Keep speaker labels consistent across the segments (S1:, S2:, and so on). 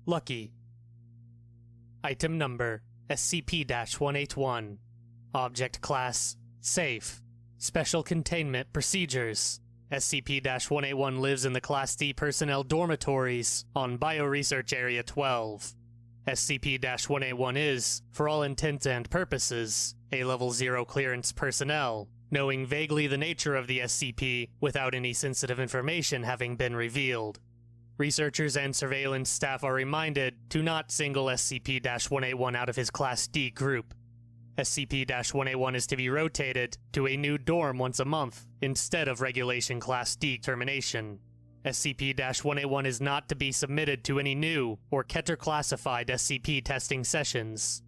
S1: Lucky. Item Number SCP-181. Object Class Safe. Special Containment Procedures. SCP-181 lives in the Class D personnel dormitories on Bioresearch Area 12. SCP-181 is, for all intents and purposes, a Level 0 clearance personnel, knowing vaguely the nature of the SCP without any sensitive information having been revealed. Researchers and surveillance staff are reminded to not single SCP-181 out of his Class D group. SCP-181 is to be rotated to a new dorm once a month instead of regulation Class D termination. SCP-181 is not to be submitted to any new or Keter-classified SCP testing sessions.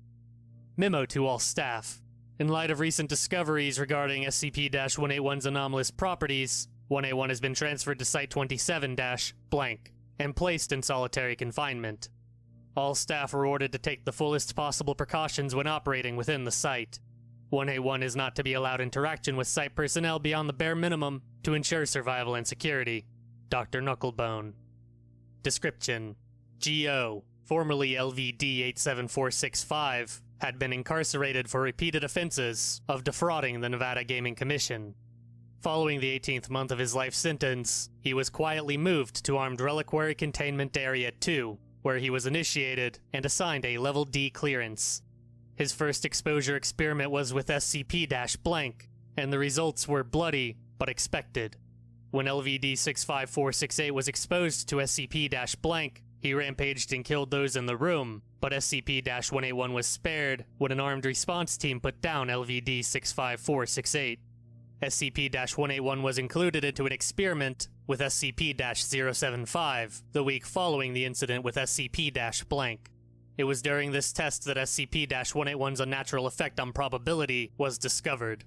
S1: Memo to all staff. In light of recent discoveries regarding SCP-181's anomalous properties, 181 has been transferred to Site-27-blank and placed in solitary confinement. All staff are ordered to take the fullest possible precautions when operating within the site. 181 is not to be allowed interaction with site personnel beyond the bare minimum to ensure survival and security. Dr. Knucklebone. Description: G.O., formerly LVD-87465, had been incarcerated for repeated offenses of defrauding the Nevada Gaming Commission. Following the 18th month of his life sentence, he was quietly moved to Armed Reliquary Containment Area 2, where he was initiated and assigned a Level D clearance. His first exposure experiment was with SCP-blank, and the results were bloody but expected. When LVD-65468 was exposed to SCP-blank, he rampaged and killed those in the room, but SCP-181 was spared when an armed response team put down LVD-65468. SCP-181 was included into an experiment with SCP-075 the week following the incident with SCP-blank. It was during this test that SCP-181's unnatural effect on probability was discovered.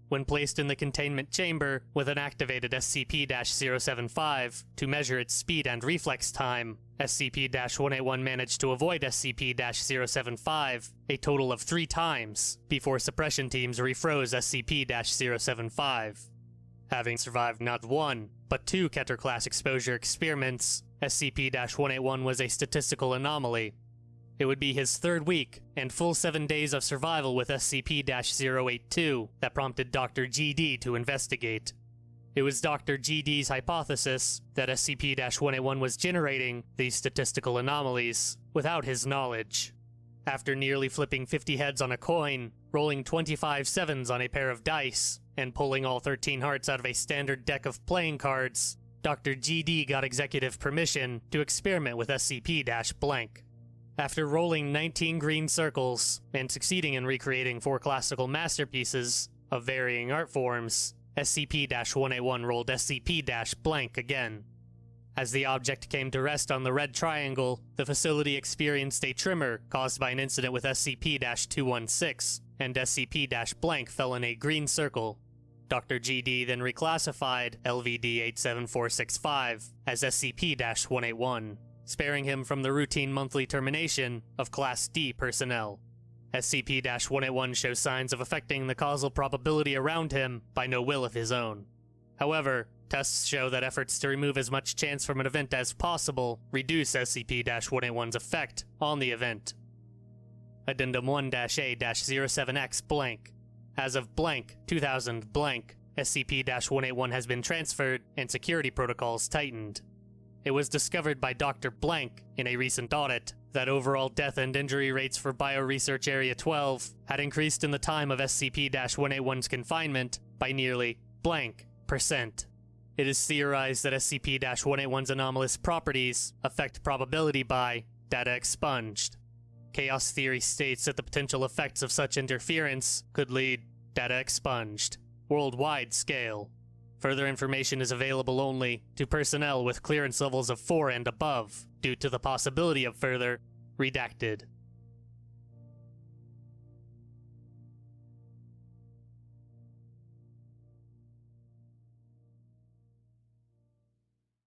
S1: When placed in the containment chamber with an activated SCP-075 to measure its speed and reflex time, SCP-181 managed to avoid SCP-075 a total of 3 times before suppression teams refroze SCP-075. Having survived not 1, but 2 Keter-class exposure experiments, SCP-181 was a statistical anomaly. It would be his 3rd week and full 7 days of survival with SCP-082 that prompted Dr. GD to investigate. It was Dr. GD's hypothesis that SCP-181 was generating these statistical anomalies without his knowledge. After nearly flipping 50 heads on a coin, rolling 25 sevens on a pair of dice, and pulling all 13 hearts out of a standard deck of playing cards, Dr. GD got executive permission to experiment with SCP-blank. After rolling 19 green circles and succeeding in recreating 4 classical masterpieces of varying art forms, SCP-181 rolled SCP-blank again. As the object came to rest on the red triangle, the facility experienced a tremor caused by an incident with SCP-216, and SCP-blank fell in a green circle. Dr. GD then reclassified LVD-87465 as SCP-181. Sparing him from the routine monthly termination of Class D personnel. SCP-181 shows signs of affecting the causal probability around him by no will of his own. However, tests show that efforts to remove as much chance from an event as possible reduce SCP-181's effect on the event. Addendum 1-A-07X blank. As of blank 2000 blank, SCP-181 has been transferred and security protocols tightened. It was discovered by Dr. Blank in a recent audit that overall death and injury rates for Bioresearch Area 12 had increased in the time of SCP-181's confinement by nearly %. It is theorized that SCP-181's anomalous properties affect probability by data expunged. Chaos theory states that the potential effects of such interference could lead data expunged, worldwide scale. Further information is available only to personnel with clearance levels of 4 and above, due to the possibility of further redacted.